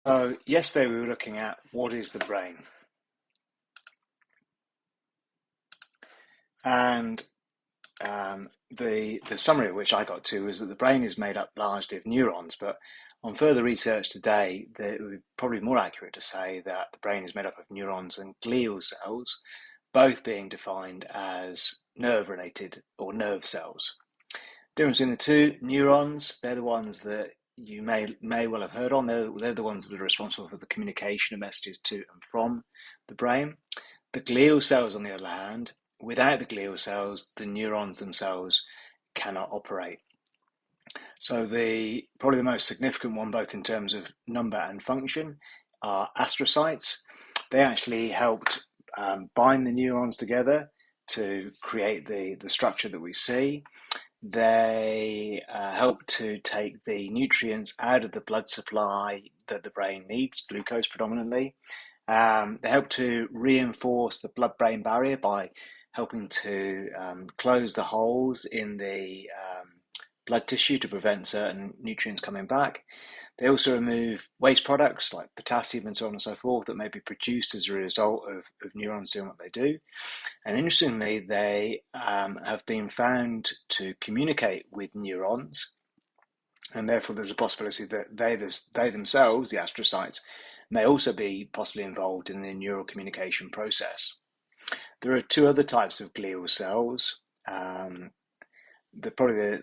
So yesterday we were looking at what is the brain, and the summary of which I got to was that the brain is made up largely of neurons. But on further research today, it would be probably more accurate to say that the brain is made up of neurons and glial cells, both being defined as nerve-related or nerve cells. Difference between the two: neurons, they're the ones that you may well have heard on. They're the ones that are responsible for the communication of messages to and from the brain. The glial cells, on the other hand, without the glial cells, the neurons themselves cannot operate. So probably the most significant one, both in terms of number and function, are astrocytes. They actually helped bind the neurons together to create the structure that we see. They help to take the nutrients out of the blood supply that the brain needs, glucose predominantly. They help to reinforce the blood-brain barrier by helping to close the holes in the blood tissue to prevent certain nutrients coming back. They also remove waste products like potassium and so on and so forth that may be produced as a result of neurons doing what they do. And interestingly, they have been found to communicate with neurons, and therefore there's a possibility that they themselves, the astrocytes, may also be possibly involved in the neural communication process. There are two other types of glial cells. Probably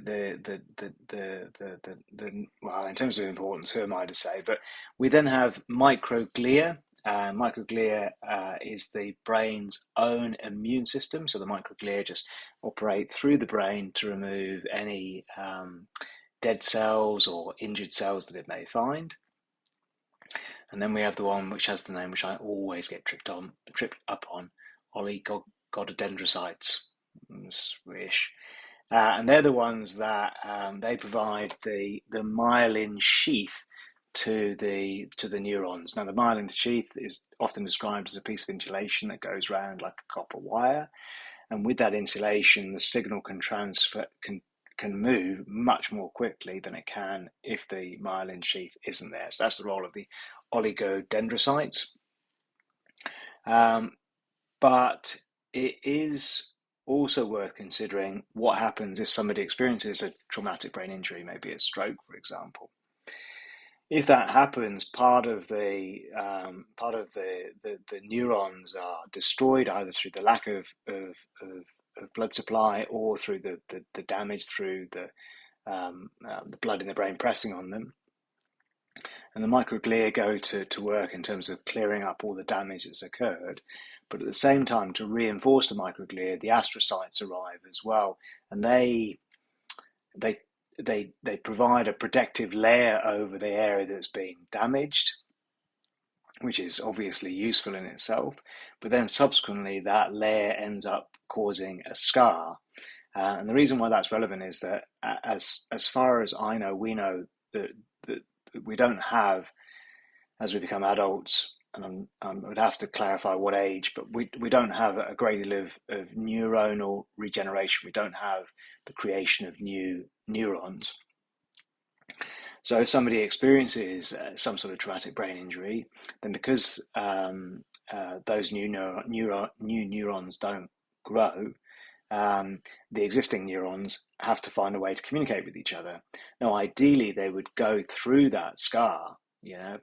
well, in terms of importance, who am I to say? But we then have microglia. Microglia is the brain's own immune system. So the microglia just operate through the brain to remove any dead cells or injured cells that it may find. And then we have the one which has the name which I always get tripped up on, oligodendrocytes. Swish. And they're the ones that they provide the myelin sheath to the neurons. Now, the myelin sheath is often described as a piece of insulation that goes around like a copper wire, and with that insulation, the signal can move much more quickly than it can if the myelin sheath isn't there. So that's the role of the oligodendrocytes. But it is also worth considering what happens if somebody experiences a traumatic brain injury, maybe a stroke, for example. If that happens, part of the neurons are destroyed either through the lack of blood supply or through the damage through the blood in the brain pressing on them. And the microglia go to work in terms of clearing up all the damage that's occurred. But at the same time, to reinforce the microglia, the astrocytes arrive as well, and they provide a protective layer over the area that's being damaged, which is obviously useful in itself. But then subsequently, that layer ends up causing a scar. And the reason why that's relevant is that, as far as I know, we know that we don't have, as we become adults, and I would have to clarify what age, but we don't have a great deal of neuronal regeneration. We don't have the creation of new neurons. So if somebody experiences some sort of traumatic brain injury, then because those new neurons don't grow, the existing neurons have to find a way to communicate with each other. Now, ideally, they would go through that scar,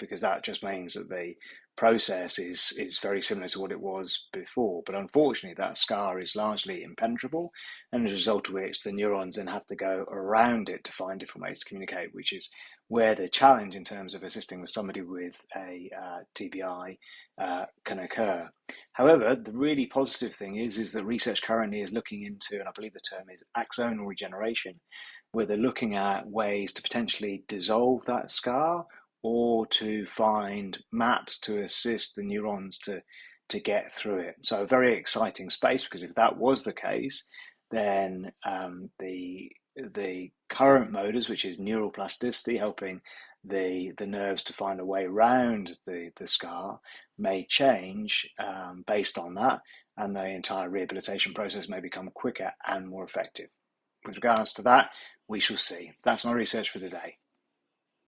because that just means that the process is very similar to what it was before. But unfortunately, that scar is largely impenetrable, and as a result of which, the neurons then have to go around it to find different ways to communicate, which is where the challenge in terms of assisting with somebody with a TBI can occur. However, the really positive thing is that research currently is looking into, and I believe the term is axonal regeneration, where they're looking at ways to potentially dissolve that scar or to find maps to assist the neurons to get through it. So a very exciting space, because if that was the case, then the current motors, which is neural plasticity, helping the nerves to find a way around the scar, may change based on that, and the entire rehabilitation process may become quicker and more effective. With regards to that, we shall see. That's my research for today.